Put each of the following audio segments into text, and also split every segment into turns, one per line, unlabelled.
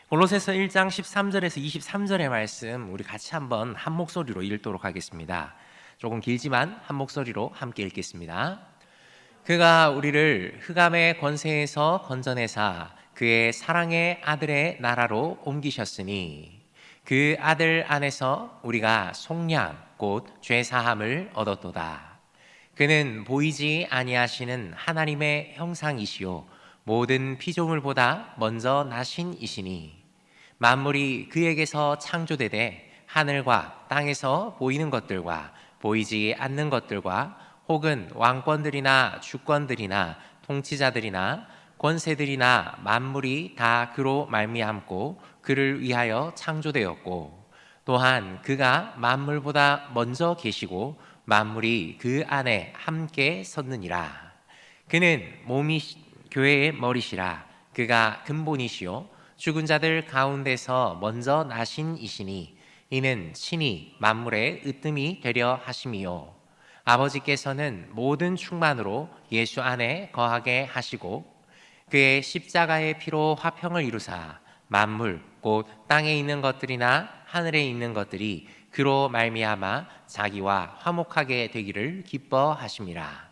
골로새서 1장 13절에서 23절의 말씀 우리 같이 한번 한 목소리로 읽도록 하겠습니다. 조금 길지만 한 목소리로 함께 읽겠습니다. 그가 우리를 흑암의 권세에서 건져내사 그의 사랑의 아들의 나라로 옮기셨으니 그 아들 안에서 우리가 속량 곧 죄사함을 얻었도다. 그는 보이지 아니하시는 하나님의 형상이시요 모든 피조물보다 먼저 나신 이시니 만물이 그에게서 창조되되 하늘과 땅에서 보이는 것들과 보이지 않는 것들과 혹은 왕권들이나 주권들이나 통치자들이나 권세들이나 만물이 다 그로 말미암고 그를 위하여 창조되었고 또한 그가 만물보다 먼저 계시고 만물이 그 안에 함께 섰느니라. 그는 몸이 교회의 머리시라. 그가 근본이시요 죽은 자들 가운데서 먼저 나신 이시니 이는 친히 만물의 으뜸이 되려 하심이요 아버지께서는 모든 충만으로 예수 안에 거하게 하시고 그의 십자가의 피로 화평을 이루사 만물 곧 땅에 있는 것들이나 하늘에 있는 것들이 그로 말미암아 자기와 화목하게 되기를 기뻐하심이라.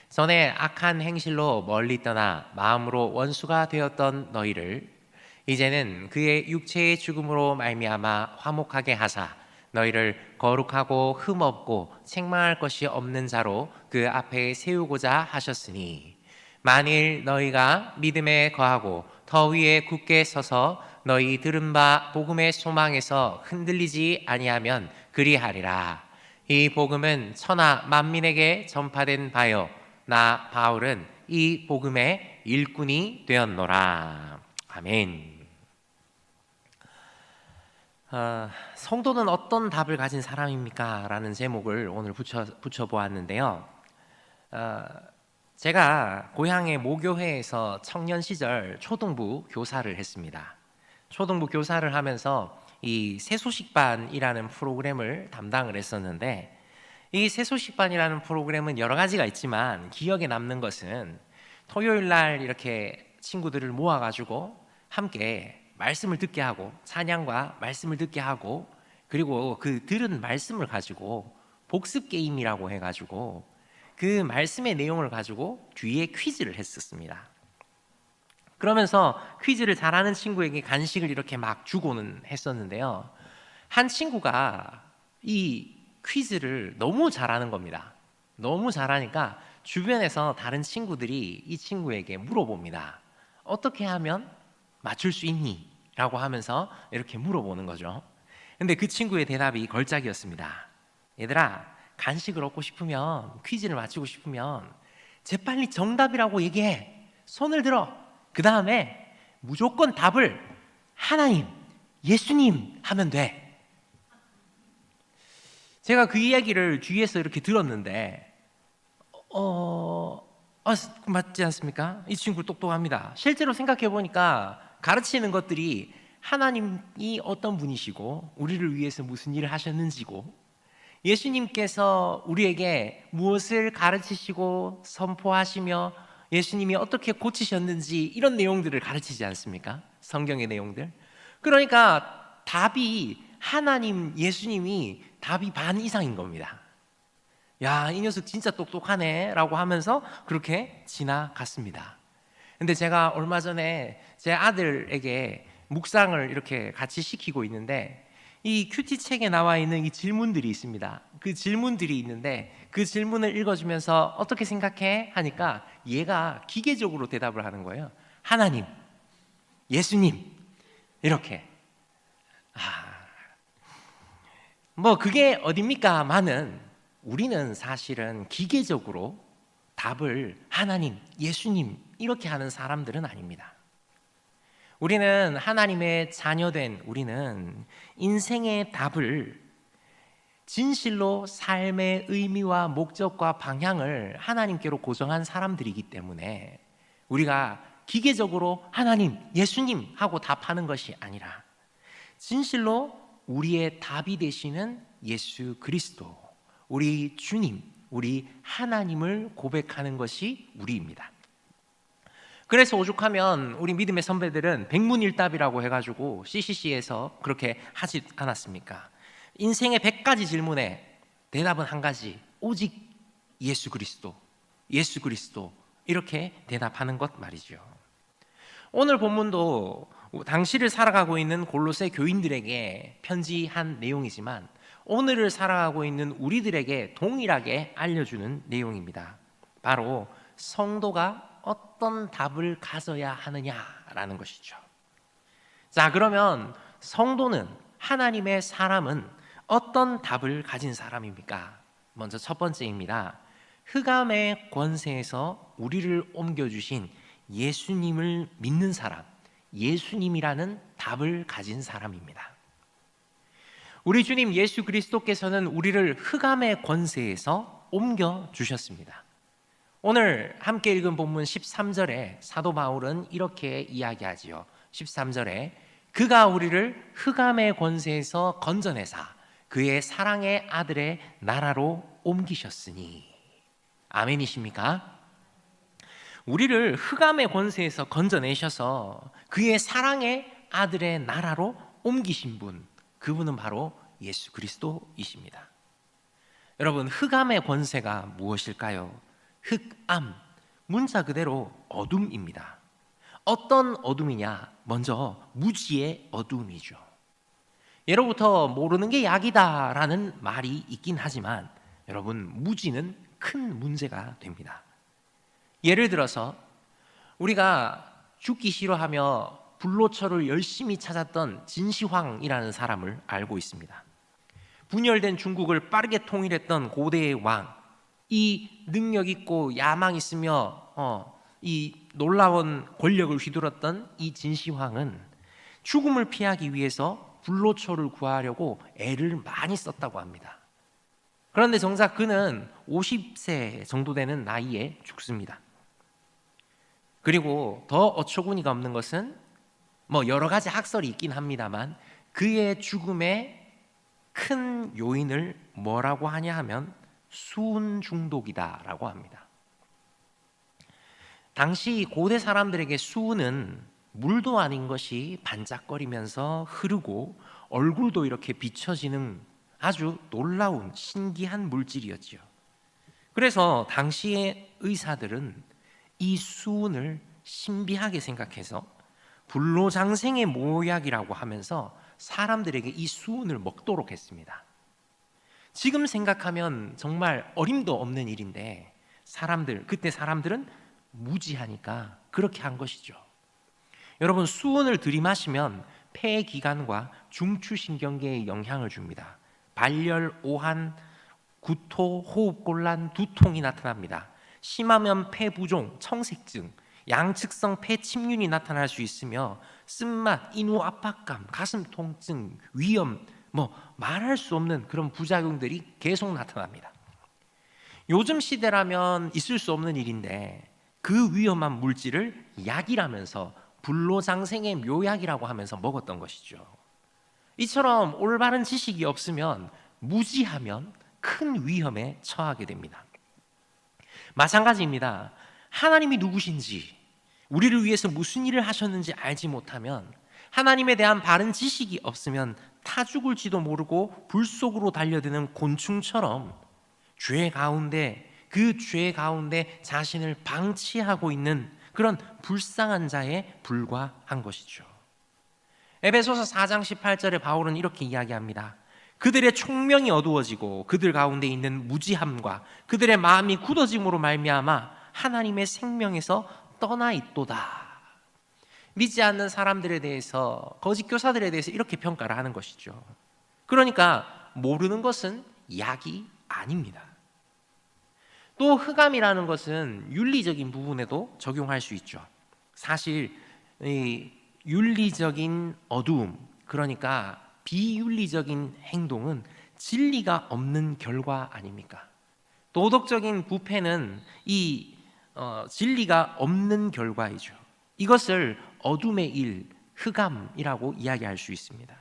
전에 악한 행실로 멀리 떠나 마음으로 원수가 되었던 너희를 이제는 그의 육체의 죽음으로 말미암아 화목하게 하사 너희를 거룩하고 흠없고 책망할 것이 없는 자로 그 앞에 세우고자 하셨으니 만일 너희가 믿음에 거하고 더 위에 굳게 서서 너희 들은 바 복음의 소망에서 흔들리지 아니하면 그리하리라. 이 복음은 천하 만민에게 전파된 바요 나 바울은 이 복음의 일꾼이 되었노라. 아멘. 성도는 어떤 답을 가진 사람입니까? 라는 제목을 오늘 붙여보았는데요. 제가 고향의 모교회에서 청년 시절 초등부 교사를 했습니다. 초등부 교사를 하면서 이 새소식반이라는 프로그램을 담당을 했었는데 이 새소식반이라는 프로그램은 여러 가지가 있지만 기억에 남는 것은 토요일 날 이렇게 친구들을 모아가지고 함께 말씀을 듣게 하고 찬양과 말씀을 듣게 하고 그리고 그 들은 말씀을 가지고 복습 게임이라고 해가지고 그 말씀의 내용을 가지고 뒤에 퀴즈를 했었습니다. 그러면서 퀴즈를 잘하는 친구에게 간식을 이렇게 막 주고는 했었는데요. 한 친구가 이 퀴즈를 너무 잘하는 겁니다. 너무 잘하니까 주변에서 다른 친구들이 이 친구에게 물어봅니다. 어떻게 하면 맞출 수 있니? 라고 하면서 이렇게 물어보는 거죠. 근데 그 친구의 대답이 걸작이었습니다. 얘들아, 간식을 얻고 싶으면, 퀴즈를 맞추고 싶으면 재빨리 정답이라고 얘기해. 손을 들어. 그 다음에 무조건 답을 하나님, 예수님 하면 돼. 제가 그 이야기를 뒤에서 이렇게 들었는데 맞지 않습니까? 이 친구 똑똑합니다. 실제로 생각해 보니까 가르치는 것들이 하나님이 어떤 분이시고 우리를 위해서 무슨 일을 하셨는지고 예수님께서 우리에게 무엇을 가르치시고 선포하시며 예수님이 어떻게 고치셨는지 이런 내용들을 가르치지 않습니까? 성경의 내용들. 그러니까 답이 하나님, 예수님이 답이 반 이상인 겁니다. 야, 이 녀석 진짜 똑똑하네 라고 하면서 그렇게 지나갔습니다. 근데 제가 얼마 전에 제 아들에게 묵상을 이렇게 같이 시키고 있는데 이 큐티 책에 나와 있는 이 질문들이 있습니다. 그 질문들이 있는데 그 질문을 읽어주면서 어떻게 생각해? 하니까 얘가 기계적으로 대답을 하는 거예요. 하나님, 예수님 이렇게. 뭐 그게 어딥니까? 마는 우리는 사실은 기계적으로 답을 하나님, 예수님 이렇게 하는 사람들은 아닙니다. 우리는 하나님의 자녀된 우리는 인생의 답을 진실로 삶의 의미와 목적과 방향을 하나님께로 고정한 사람들이기 때문에 우리가 기계적으로 하나님, 예수님 하고 답하는 것이 아니라 진실로 우리의 답이 되시는 예수 그리스도, 우리 주님, 우리 하나님을 고백하는 것이 우리입니다. 그래서 오죽하면 우리 믿음의 선배들은 백문일답이라고 해가지고 CCC에서 그렇게 하지 않았습니까? 인생의 100가지 질문에 대답은 한 가지, 오직 예수 그리스도, 예수 그리스도, 이렇게 대답하는 것 말이죠. 오늘 본문도 당시를 살아가고 있는 골로새 교인들에게 편지한 내용이지만 오늘을 살아가고 있는 우리들에게 동일하게 알려주는 내용입니다. 바로 성도가 어떤 답을 가져야 하느냐라는 것이죠. 자, 그러면 성도는, 하나님의 사람은 어떤 답을 가진 사람입니까? 먼저 첫 번째입니다. 흑암의 권세에서 우리를 옮겨주신 예수님을 믿는 사람, 예수님이라는 답을 가진 사람입니다. 우리 주님 예수 그리스도께서는 우리를 흑암의 권세에서 옮겨주셨습니다. 오늘 함께 읽은 본문 13절에 사도 바울은 이렇게 이야기하지요. 13절에 그가 우리를 흑암의 권세에서 건져내사 그의 사랑의 아들의 나라로 옮기셨으니. 아멘이십니까? 우리를 흑암의 권세에서 건져내셔서 그의 사랑의 아들의 나라로 옮기신 분, 그분은 바로 예수 그리스도이십니다. 여러분, 흑암의 권세가 무엇일까요? 흑암, 문자 그대로 어둠입니다. 어떤 어둠이냐? 먼저 무지의 어둠이죠. 예로부터 모르는 게 약이다라는 말이 있긴 하지만 여러분, 무지는 큰 문제가 됩니다. 예를 들어서 우리가 죽기 싫어하며 불로초를 열심히 찾았던 진시황이라는 사람을 알고 있습니다. 분열된 중국을 빠르게 통일했던 고대의 왕, 이 능력 있고 야망 있으며 이 놀라운 권력을 휘둘렀던 이 진시황은 죽음을 피하기 위해서 불로초를 구하려고 애를 많이 썼다고 합니다. 그런데 정작 그는 50세 정도 되는 나이에 죽습니다. 그리고 더 어처구니가 없는 것은 여러 가지 학설이 있긴 합니다만 그의 죽음의 큰 요인을 뭐라고 하냐 하면 수은 중독이다라고 합니다. 당시 고대 사람들에게 수은은 물도 아닌 것이 반짝거리면서 흐르고 얼굴도 이렇게 비춰지는 아주 놀라운 신기한 물질이었죠. 그래서 당시의 의사들은 이 수은을 신비하게 생각해서 불로장생의 모약이라고 하면서 사람들에게 이 수은을 먹도록 했습니다. 지금 생각하면 정말 어림도 없는 일인데 그때 사람들은 무지하니까 그렇게 한 것이죠. 여러분, 수은을 들이마시면 폐기관과 중추신경계에 영향을 줍니다. 발열, 오한, 구토, 호흡곤란, 두통이 나타납니다. 심하면 폐부종, 청색증, 양측성 폐침륜이 나타날 수 있으며 쓴맛, 인후 압박감, 가슴 통증, 위염, 말할 수 없는 그런 부작용들이 계속 나타납니다. 요즘 시대라면 있을 수 없는 일인데 그 위험한 물질을 약이라면서 불로장생의 묘약이라고 하면서 먹었던 것이죠. 이처럼 올바른 지식이 없으면 무지하면 큰 위험에 처하게 됩니다. 마찬가지입니다. 하나님이 누구신지, 우리를 위해서 무슨 일을 하셨는지 알지 못하면, 하나님에 대한 바른 지식이 없으면 타 죽을지도 모르고 불 속으로 달려드는 곤충처럼 그 죄 가운데 자신을 방치하고 있는 그런 불쌍한 자에 불과한 것이죠. 에베소서 4장 18절에 바울은 이렇게 이야기합니다. 그들의 총명이 어두워지고 그들 가운데 있는 무지함과 그들의 마음이 굳어짐으로 말미암아 하나님의 생명에서 떠나 있도다. 믿지 않는 사람들에 대해서, 거짓 교사들에 대해서 이렇게 평가를 하는 것이죠. 그러니까 모르는 것은 약이 아닙니다. 또 흑암이라는 것은 윤리적인 부분에도 적용할 수 있죠. 사실 이 윤리적인 어두움, 그러니까 비윤리적인 행동은 진리가 없는 결과 아닙니까? 도덕적인 부패는 이 진리가 없는 결과이죠. 이것을 어둠의 일, 흑암이라고 이야기할 수 있습니다.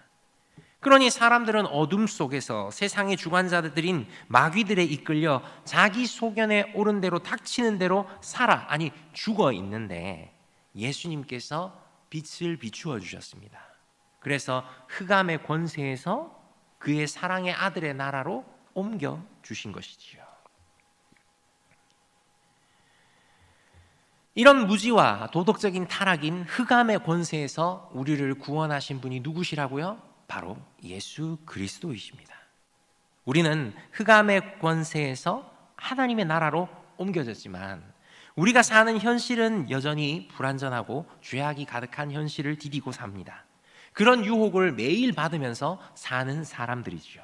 그러니 사람들은 어둠 속에서 세상의 주관자들인 마귀들에 이끌려 자기 소견에 옳은 대로 닥치는 대로 죽어 있는데, 예수님께서 빛을 비추어 주셨습니다. 그래서 흑암의 권세에서 그의 사랑의 아들의 나라로 옮겨 주신 것이지요. 이런 무지와 도덕적인 타락인 흑암의 권세에서 우리를 구원하신 분이 누구시라고요? 바로 예수 그리스도이십니다. 우리는 흑암의 권세에서 하나님의 나라로 옮겨졌지만 우리가 사는 현실은 여전히 불완전하고 죄악이 가득한 현실을 디디고 삽니다. 그런 유혹을 매일 받으면서 사는 사람들이죠.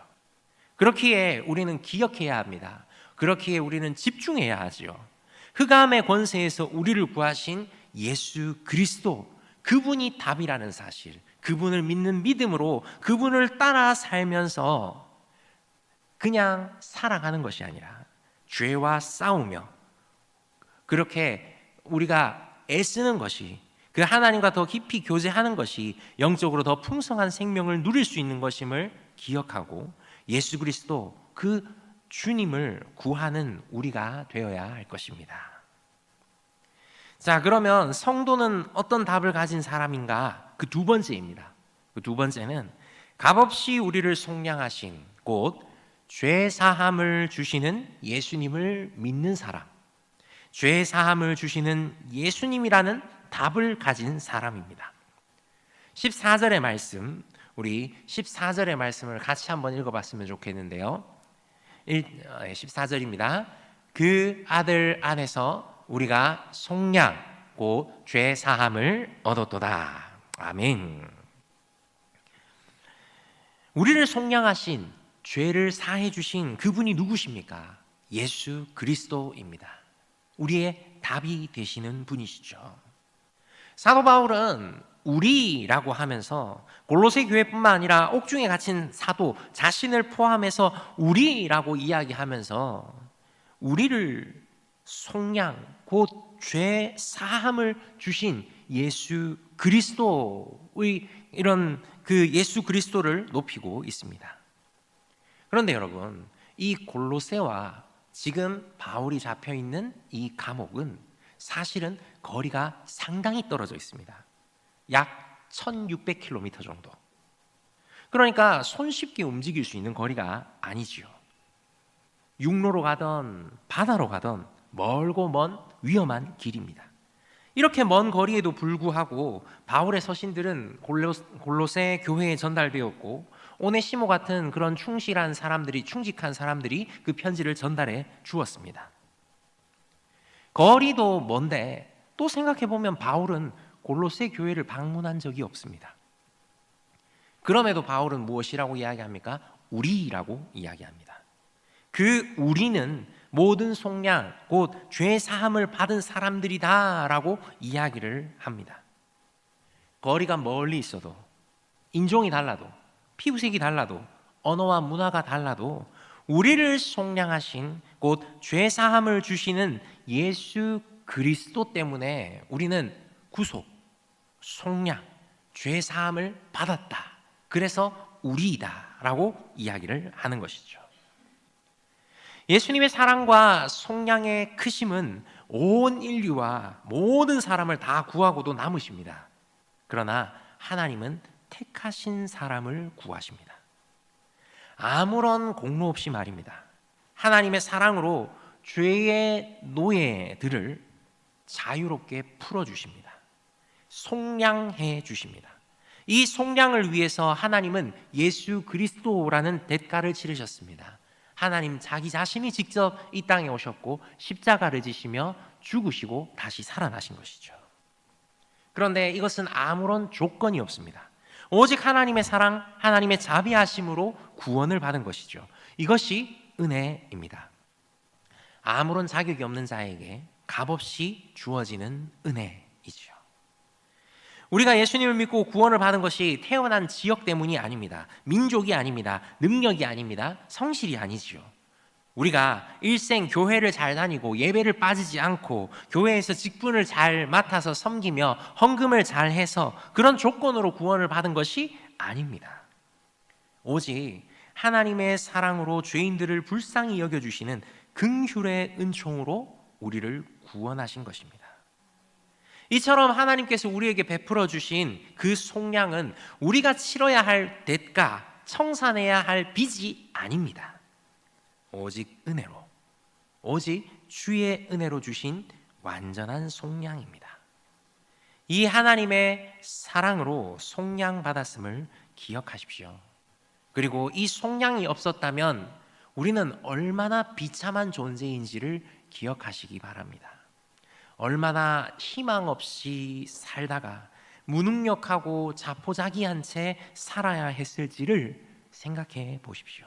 그렇기에 우리는 기억해야 합니다. 그렇기에 우리는 집중해야 하지요. 흑암의 권세에서 우리를 구하신 예수 그리스도, 그분이 답이라는 사실, 그분을 믿는 믿음으로 그분을 따라 살면서 그냥 살아가는 것이 아니라 죄와 싸우며 그렇게 우리가 애쓰는 것이, 그 하나님과 더 깊이 교제하는 것이 영적으로 더 풍성한 생명을 누릴 수 있는 것임을 기억하고 예수 그리스도 그 주님을 구하는 우리가 되어야 할 것입니다. 자, 그러면 성도는 어떤 답을 가진 사람인가? 그 두 번째입니다. 그 두 번째는 값없이 우리를 속량하신 곧 죄 사함을 주시는 예수님을 믿는 사람, 죄 사함을 주시는 예수님이라는 답을 가진 사람입니다. 14절의 말씀, 우리 14절의 말씀을 같이 한번 읽어봤으면 좋겠는데요. 14절입니다. 그 아들 안에서 우리가 속량 곧 죄 사함을 얻었도다. 아멘. 우리를 속량하신, 죄를 사해 주신 그분이 누구십니까? 예수 그리스도입니다. 우리의 답이 되시는 분이시죠. 사도 바울은 우리라고 하면서 골로새 교회뿐만 아니라 옥중에 갇힌 사도 자신을 포함해서 우리라고 이야기하면서 우리를 속량 곧 죄 사함을 주신 예수 그리스도의 이런 그 예수 그리스도를 높이고 있습니다. 그런데 여러분, 이 골로새와 지금 바울이 잡혀 있는 이 감옥은 사실은 거리가 상당히 떨어져 있습니다. 약 1600km 정도. 그러니까 손쉽게 움직일 수 있는 거리가 아니지요. 육로로 가던 바다로 가던 멀고 먼 위험한 길입니다. 이렇게 먼 거리에도 불구하고 바울의 서신들은 골로새 교회에 전달되었고 오네시모 같은 그런 충직한 사람들이 그 편지를 전달해 주었습니다. 거리도 먼데 또 생각해 보면 바울은 골로새 교회를 방문한 적이 없습니다. 그럼에도 바울은 무엇이라고 이야기합니까? 우리라고 이야기합니다. 그 우리는 모든 속량 곧 죄 사함을 받은 사람들이다라고 이야기를 합니다. 거리가 멀리 있어도, 인종이 달라도, 피부색이 달라도, 언어와 문화가 달라도 우리를 속량하신 곧 죄 사함을 주시는 예수 그리스도 때문에 우리는 구속, 속량, 죄 사함을 받았다. 그래서 우리이다라고 이야기를 하는 것이죠. 예수님의 사랑과 속량의 크심은 온 인류와 모든 사람을 다 구하고도 남으십니다. 그러나 하나님은 택하신 사람을 구하십니다. 아무런 공로 없이 말입니다. 하나님의 사랑으로 죄의 노예들을 자유롭게 풀어주십니다. 속량해 주십니다. 이 속량을 위해서 하나님은 예수 그리스도라는 대가를 치르셨습니다. 하나님 자기 자신이 직접 이 땅에 오셨고 십자가를 지시며 죽으시고 다시 살아나신 것이죠. 그런데 이것은 아무런 조건이 없습니다. 오직 하나님의 사랑, 하나님의 자비하심으로 구원을 받은 것이죠. 이것이 은혜입니다. 아무런 자격이 없는 자에게 값없이 주어지는 은혜이죠. 우리가 예수님을 믿고 구원을 받은 것이 태어난 지역 때문이 아닙니다. 민족이 아닙니다. 능력이 아닙니다. 성실이 아니지요. 우리가 일생 교회를 잘 다니고 예배를 빠지지 않고 교회에서 직분을 잘 맡아서 섬기며 헌금을 잘 해서 그런 조건으로 구원을 받은 것이 아닙니다. 오직 하나님의 사랑으로 죄인들을 불쌍히 여겨주시는 긍휼의 은총으로 우리를 구원하신 것입니다. 이처럼 하나님께서 우리에게 베풀어 주신 그 속량은 우리가 치러야 할 대가, 청산해야 할 빚이 아닙니다. 오직 은혜로, 오직 주의 은혜로 주신 완전한 속량입니다. 이 하나님의 사랑으로 속량받았음을 기억하십시오. 그리고 이 속량이 없었다면 우리는 얼마나 비참한 존재인지를 기억하시기 바랍니다. 얼마나 희망 없이 살다가 무능력하고 자포자기한 채 살아야 했을지를 생각해 보십시오.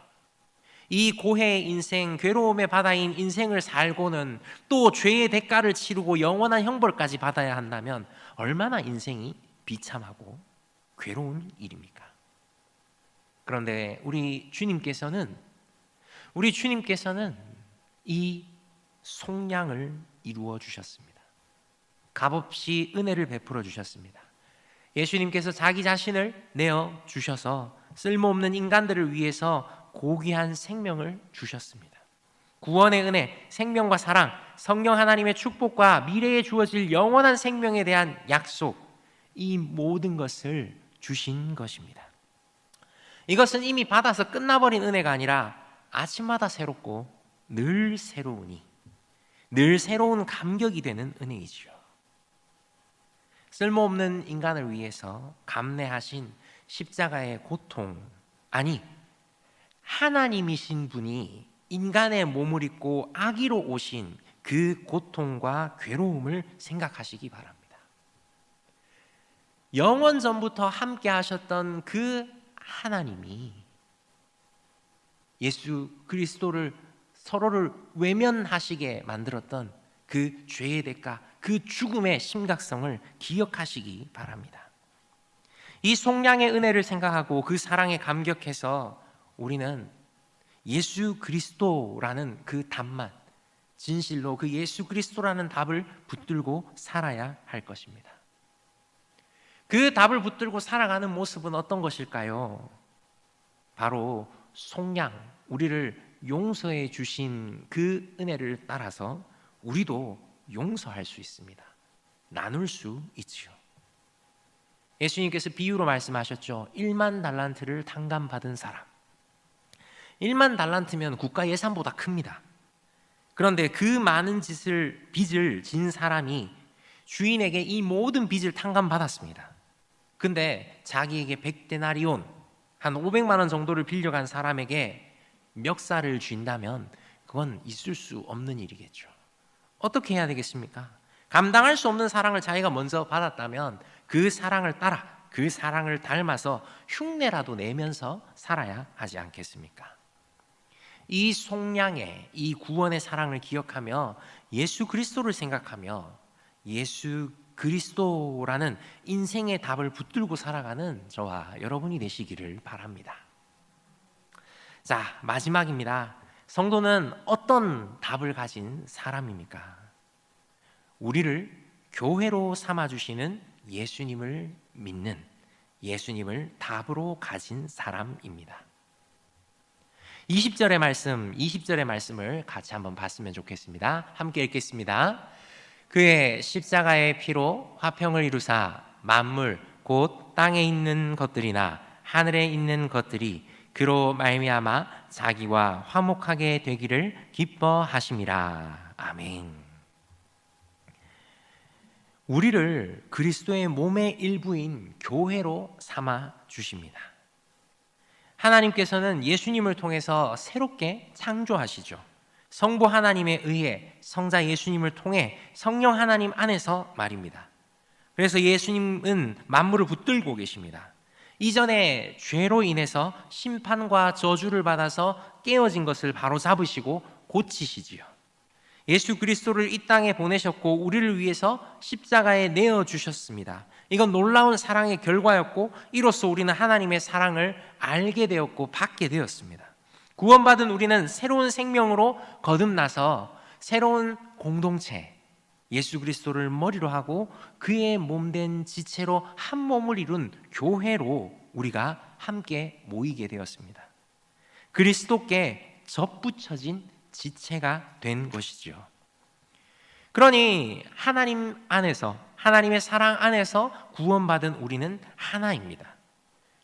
이 고해의 인생, 괴로움의 바다인 인생을 살고는 또 죄의 대가를 치르고 영원한 형벌까지 받아야 한다면 얼마나 인생이 비참하고 괴로운 일입니까? 그런데 우리 주님께서는 이 속량을 이루어 주셨습니다. 값없이 은혜를 베풀어 주셨습니다. 예수님께서 자기 자신을 내어 주셔서 쓸모없는 인간들을 위해서 고귀한 생명을 주셨습니다. 구원의 은혜, 생명과 사랑, 성령 하나님의 축복과 미래에 주어질 영원한 생명에 대한 약속, 이 모든 것을 주신 것입니다. 이것은 이미 받아서 끝나버린 은혜가 아니라 아침마다 새롭고 늘 새로우니, 늘 새로운 감격이 되는 은혜이지요. 쓸모없는 인간을 위해서 감내하신 십자가의 고통, 아니 하나님이신 분이 인간의 몸을 입고 아기로 오신 그 고통과 괴로움을 생각하시기 바랍니다. 영원 전부터 함께 하셨던 그 하나님이 예수 그리스도를 서로를 외면하시게 만들었던 그 죄의 대가, 그 죽음의 심각성을 기억하시기 바랍니다. 이 속량의 은혜를 생각하고 그 사랑에 감격해서 우리는 예수 그리스도라는 그 답만, 진실로 그 예수 그리스도라는 답을 붙들고 살아야 할 것입니다. 그 답을 붙들고 살아가는 모습은 어떤 것일까요? 바로 속량, 우리를 용서해 주신 그 은혜를 따라서 우리도 용서할 수 있습니다. 나눌 수 있지요. 예수님께서 비유로 말씀하셨죠. 1만 달란트를 탕감받은 사람. 1만 달란트면 국가 예산보다 큽니다. 그런데 그 많은 빚을 진 사람이 주인에게 이 모든 빚을 탕감받았습니다. 근데 자기에게 100데나리온, 한 500만 원 정도를 빌려간 사람에게 멱살을 쥔다면 그건 있을 수 없는 일이겠죠. 어떻게 해야 되겠습니까? 감당할 수 없는 사랑을 자기가 먼저 받았다면 그 사랑을 따라, 그 사랑을 닮아서 흉내라도 내면서 살아야 하지 않겠습니까? 이 속량의, 이 구원의 사랑을 기억하며 예수 그리스도를 생각하며 예수 그리스도라는 인생의 답을 붙들고 살아가는 저와 여러분이 되시기를 바랍니다. 자, 마지막입니다. 성도는 어떤 답을 가진 사람입니까? 우리를 교회로 삼아주시는 예수님을 믿는, 예수님을 답으로 가진 사람입니다. 20절의 말씀을 같이 한번 봤으면 좋겠습니다. 함께 읽겠습니다. 그의 십자가의 피로 화평을 이루사 만물 곧 땅에 있는 것들이나 하늘에 있는 것들이 그로 말미암아 자기와 화목하게 되기를 기뻐하심이라. 아멘. 우리를 그리스도의 몸의 일부인 교회로 삼아 주십니다. 하나님께서는 예수님을 통해서 새롭게 창조하시죠. 성부 하나님에 의해 성자 예수님을 통해 성령 하나님 안에서 말입니다. 그래서 예수님은 만물을 붙들고 계십니다. 이전에 죄로 인해서 심판과 저주를 받아서 깨어진 것을 바로잡으시고 고치시지요. 예수 그리스도를 이 땅에 보내셨고 우리를 위해서 십자가에 내어주셨습니다. 이건 놀라운 사랑의 결과였고 이로써 우리는 하나님의 사랑을 알게 되었고 받게 되었습니다. 구원받은 우리는 새로운 생명으로 거듭나서 새로운 공동체, 예수 그리스도를 머리로 하고 그의 몸된 지체로 한 몸을 이룬 교회로 우리가 함께 모이게 되었습니다. 그리스도께 접붙여진 지체가 된 것이죠. 그러니 하나님 안에서 하나님의 사랑 안에서 구원받은 우리는 하나입니다.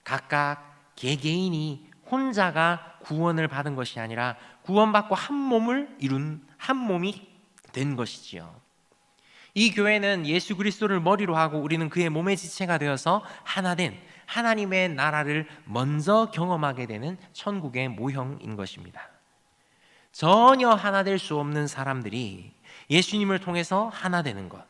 각각 개개인이 혼자가 구원을 받은 것이 아니라 구원받고 한 몸을 이룬 한 몸이 된 것이지요. 이 교회는 예수 그리스도를 머리로 하고 우리는 그의 몸의 지체가 되어서 하나된 하나님의 나라를 먼저 경험하게 되는 천국의 모형인 것입니다. 전혀 하나 될 수 없는 사람들이 예수님을 통해서 하나 되는 것,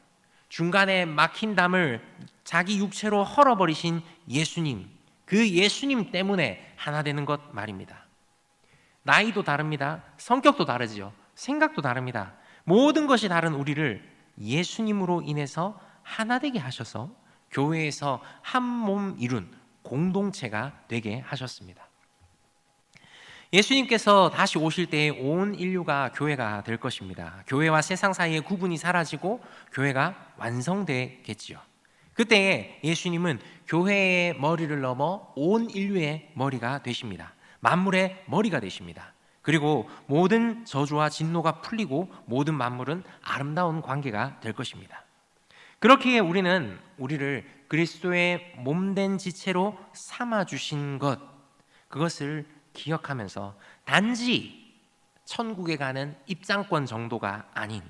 중간에 막힌 담을 자기 육체로 헐어버리신 예수님, 그 예수님 때문에 하나 되는 것 말입니다. 나이도 다릅니다. 성격도 다르지요. 생각도 다릅니다. 모든 것이 다른 우리를 예수님으로 인해서 하나 되게 하셔서 교회에서 한 몸 이룬 공동체가 되게 하셨습니다. 예수님께서 다시 오실 때에 온 인류가 교회가 될 것입니다. 교회와 세상 사이의 구분이 사라지고 교회가 완성되겠지요. 그때 예수님은 교회의 머리를 넘어 온 인류의 머리가 되십니다. 만물의 머리가 되십니다. 그리고 모든 저주와 진노가 풀리고 모든 만물은 아름다운 관계가 될 것입니다. 그렇기에 우리는 우리를 그리스도의 몸된 지체로 삼아주신 것, 그것을 기억하면서 단지 천국에 가는 입장권 정도가 아닌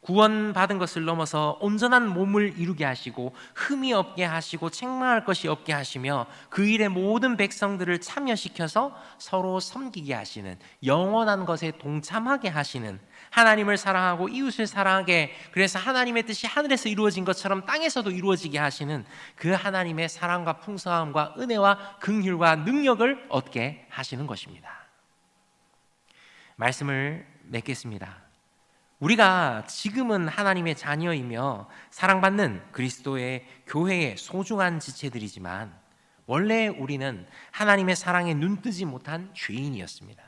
구원받은 것을 넘어서 온전한 몸을 이루게 하시고 흠이 없게 하시고 책망할 것이 없게 하시며 그 일에 모든 백성들을 참여시켜서 서로 섬기게 하시는, 영원한 것에 동참하게 하시는, 하나님을 사랑하고 이웃을 사랑하게, 그래서 하나님의 뜻이 하늘에서 이루어진 것처럼 땅에서도 이루어지게 하시는 그 하나님의 사랑과 풍성함과 은혜와 긍휼과 능력을 얻게 하시는 것입니다. 말씀을 맺겠습니다. 우리가 지금은 하나님의 자녀이며 사랑받는 그리스도의 교회의 소중한 지체들이지만 원래 우리는 하나님의 사랑에 눈뜨지 못한 죄인이었습니다.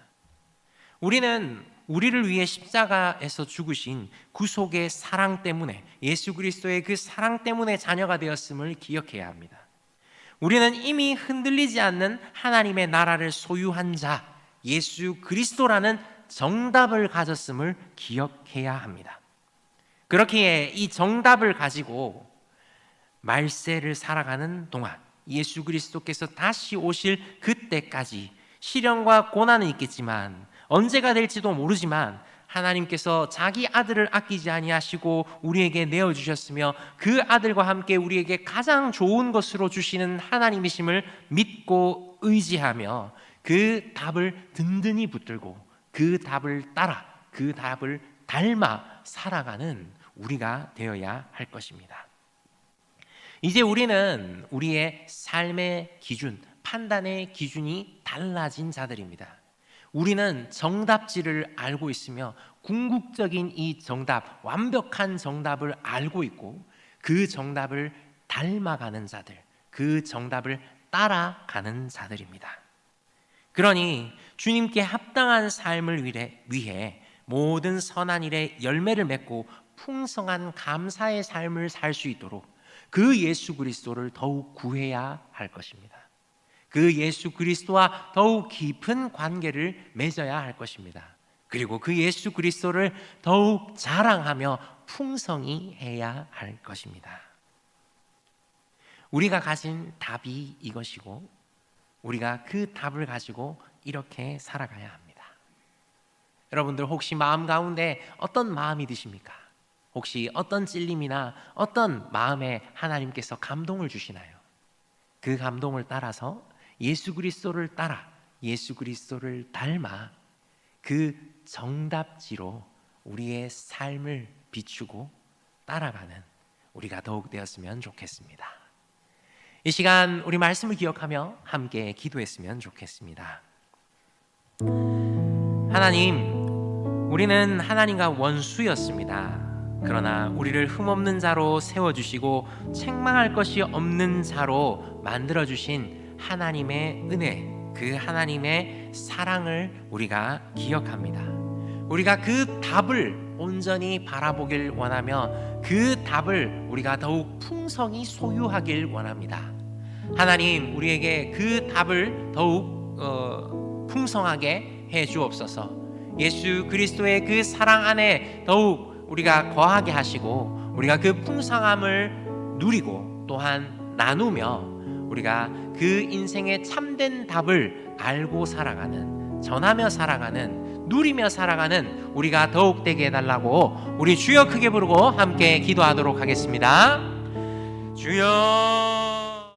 우리는 우리를 위해 십자가에서 죽으신 구속의 사랑 때문에, 예수 그리스도의 그 사랑 때문에 자녀가 되었음을 기억해야 합니다. 우리는 이미 흔들리지 않는 하나님의 나라를 소유한 자, 예수 그리스도라는 정답을 가졌음을 기억해야 합니다. 그렇기에 이 정답을 가지고 말세를 살아가는 동안 예수 그리스도께서 다시 오실 그때까지 시련과 고난은 있겠지만, 언제가 될지도 모르지만 하나님께서 자기 아들을 아끼지 아니하시고 우리에게 내어주셨으며 그 아들과 함께 우리에게 가장 좋은 것으로 주시는 하나님이심을 믿고 의지하며 그 답을 든든히 붙들고 그 답을 따라, 그 답을 닮아 살아가는 우리가 되어야 할 것입니다. 이제 우리는 우리의 삶의 기준, 판단의 기준이 달라진 자들입니다. 우리는 정답지를 알고 있으며 궁극적인 이 정답, 완벽한 정답을 알고 있고 그 정답을 닮아가는 자들, 그 정답을 따라가는 자들입니다. 그러니 주님께 합당한 삶을 위해 모든 선한 일에 열매를 맺고 풍성한 감사의 삶을 살 수 있도록 그 예수 그리스도를 더욱 구해야 할 것입니다. 그 예수 그리스도와 더욱 깊은 관계를 맺어야 할 것입니다. 그리고 그 예수 그리스도를 더욱 자랑하며 풍성히 해야 할 것입니다. 우리가 가진 답이 이것이고 우리가 그 답을 가지고 이렇게 살아가야 합니다. 여러분들 혹시 마음 가운데 어떤 마음이 드십니까? 혹시 어떤 찔림이나 어떤 마음에 하나님께서 감동을 주시나요? 그 감동을 따라서 예수 그리스도를 따라 예수 그리스도를 닮아 그 정답지로 우리의 삶을 비추고 따라가는 우리가 더욱 되었으면 좋겠습니다. 이 시간 우리 말씀을 기억하며 함께 기도했으면 좋겠습니다. 하나님, 우리는 하나님과 원수였습니다. 그러나 우리를 흠없는 자로 세워주시고 책망할 것이 없는 자로 만들어주신 하나님의 은혜, 그 하나님의 사랑을 우리가 기억합니다. 우리가 그 답을 온전히 바라보길 원하며 그 답을 우리가 더욱 풍성히 소유하길 원합니다. 하나님, 우리에게 그 답을 더욱 풍성하게 해 주옵소서. 예수 그리스도의 그 사랑 안에 더욱 우리가 거하게 하시고 우리가 그 풍성함을 누리고 또한 나누며 우리가 그 인생의 참된 답을 알고 살아가는, 전하며 살아가는, 누리며 살아가는 우리가 더욱 되게 해달라고 우리 주여 크게 부르고 함께 기도하도록 하겠습니다. 주여